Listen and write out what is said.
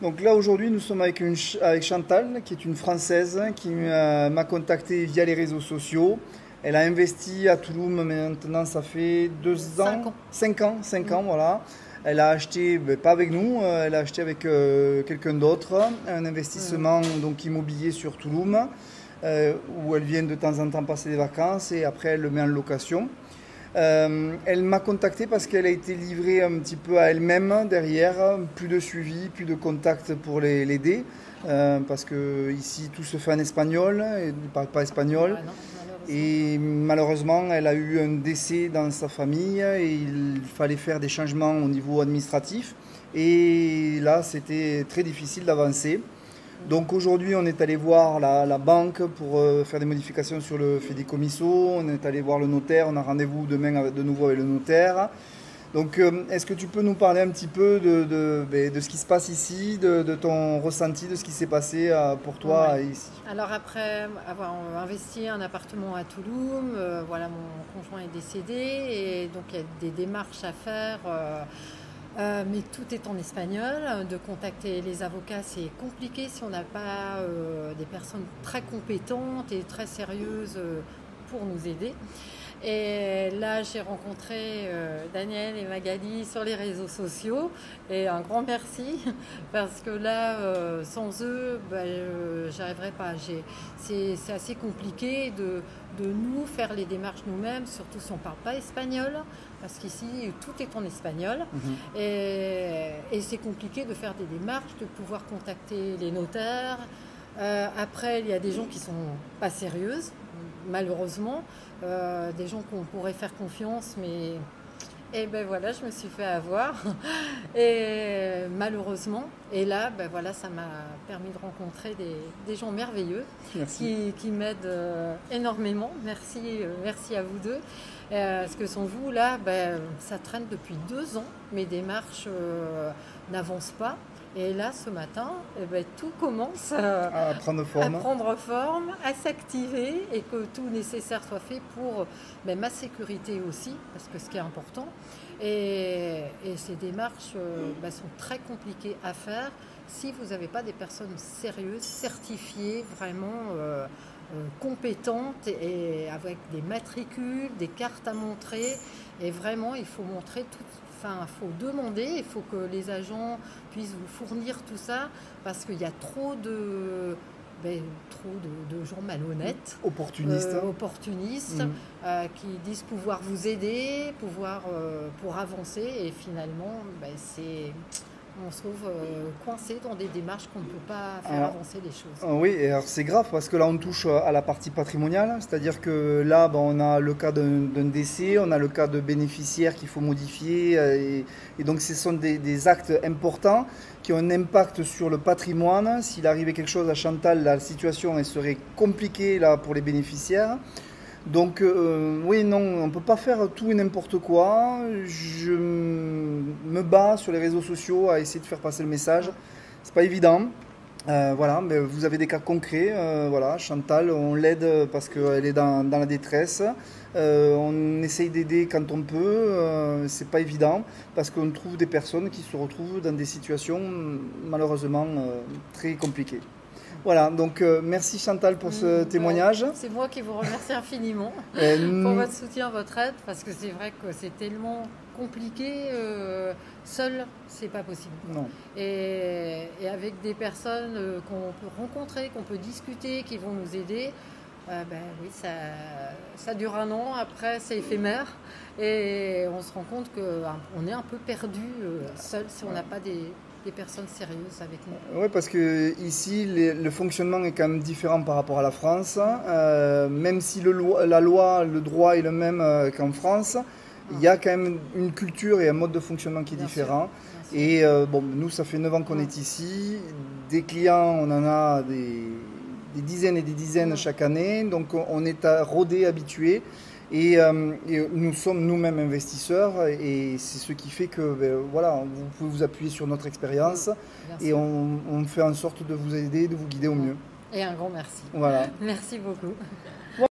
Donc là aujourd'hui nous sommes avec Chantal qui est une Française qui m'a contacté via les réseaux sociaux. Elle a investi à Toulouse maintenant ça fait 5 2 ans, ans. 5 ans, 5 ans Mm. voilà. Elle a acheté, pas avec nous, elle a acheté avec quelqu'un d'autre, un Mm. investissement donc immobilier sur Toulouse, où elle vient de temps en temps passer des vacances et après elle le met en location. Elle m'a contacté parce qu'elle a été livrée un petit peu à elle-même derrière, plus de suivi, plus de contact pour l'aider, parce que ici tout se fait en espagnol et elle ne parle pas espagnol. Ouais, non, malheureusement. Et malheureusement, elle a eu un décès dans sa famille et il fallait faire des changements au niveau administratif. Et là, c'était très difficile d'avancer. Donc aujourd'hui, on est allé voir la banque pour faire des modifications sur le fideicomiso. On est allé voir le notaire. On a rendez-vous demain de nouveau avec le notaire. Donc, est-ce que tu peux nous parler un petit peu de ce qui se passe ici, de ton ressenti, de ce qui s'est passé pour toi Ouais. ici? Alors après avoir investi un appartement à Toulouse, voilà, mon conjoint est décédé et donc il y a des démarches à faire. Mais tout est en espagnol. De contacter les avocats, c'est compliqué si on n'a pas des personnes très compétentes et très sérieuses pour nous aider. Et là, j'ai rencontré Daniel et Magali sur les réseaux sociaux. Et un grand merci, parce que là, sans eux, j'arriverais pas. C'est assez compliqué de nous faire les démarches nous-mêmes, surtout si on ne parle pas espagnol, parce qu'ici, tout est en espagnol. Mhm. Et c'est compliqué de faire des démarches, de pouvoir contacter les notaires. Après, il y a des gens qui sont pas sérieuses, malheureusement, des gens qu'on pourrait faire confiance, mais et ben voilà, je me suis fait avoir et malheureusement. Et là, ben voilà, ça m'a permis de rencontrer des gens merveilleux Merci. qui m'aident énormément. Merci, merci à vous deux. Parce que sans vous, là, ben, ça traîne depuis 2 ans. Mes démarches n'avancent pas. Et là, ce matin, eh ben, tout commence À prendre à forme. prendre forme, à s'activer et que tout nécessaire soit fait pour ma sécurité aussi, parce que ce qui est important. Et ces démarches sont très compliquées à faire si vous n'avez pas des personnes sérieuses, certifiées, vraiment compétentes et avec des matricules, des cartes à montrer. Et vraiment, il faut montrer tout. Enfin, il faut demander, il faut que les agents puissent vous fournir tout ça parce qu'il y a trop de gens malhonnêtes, Opportuniste. opportunistes, Mm. qui disent pouvoir vous aider, pour avancer et finalement on se trouve coincé dans des démarches qu'on ne peut pas faire Alors, avancer les choses. oui, et alors c'est grave parce que là on touche à la partie patrimoniale, c'est-à-dire que là on a le cas d'un décès, on a le cas de bénéficiaire qu'il faut modifier, et donc ce sont des actes importants qui ont un impact sur le patrimoine. S'il arrivait quelque chose à Chantal, la situation elle serait compliquée là pour les bénéficiaires. Donc oui, non, on ne peut pas faire tout et n'importe quoi. Je me bats sur les réseaux sociaux à essayer de faire passer le message. C'est pas évident. Voilà, mais vous avez des cas concrets. Voilà, Chantal, on l'aide parce qu'elle est dans la détresse. On essaye d'aider quand on peut. C'est pas évident parce qu'on trouve des personnes qui se retrouvent dans des situations malheureusement très compliquées. Voilà, donc merci Chantal pour ce témoignage. C'est moi qui vous remercie infiniment pour Euh, votre soutien, votre aide, parce que c'est vrai que c'est tellement compliqué, seul, c'est pas possible. non. Et avec des personnes qu'on peut rencontrer, qu'on peut discuter, qui vont nous aider, oui, ça dure un an, après c'est éphémère, et on se rend compte qu'on est un peu perdu seul si on n'a pas des personnes sérieuses avec nous. Oui, parce que ici, le fonctionnement est quand même différent par rapport à la France. Même si la loi, le droit est le même qu'en France, il y a quand même une culture et un mode de fonctionnement qui est Bien sûr, différent. bien sûr. Et bon, nous, ça fait 9 ans qu'on est ici. Des clients, on en a des dizaines et des dizaines chaque année. Donc on est rodé, habitué. Et nous sommes nous-mêmes investisseurs et c'est ce qui fait que voilà, vous pouvez vous appuyer sur notre expérience Bien et sûr. on fait en sorte de vous aider, de vous guider au mieux. Et un grand merci. Voilà. Merci beaucoup.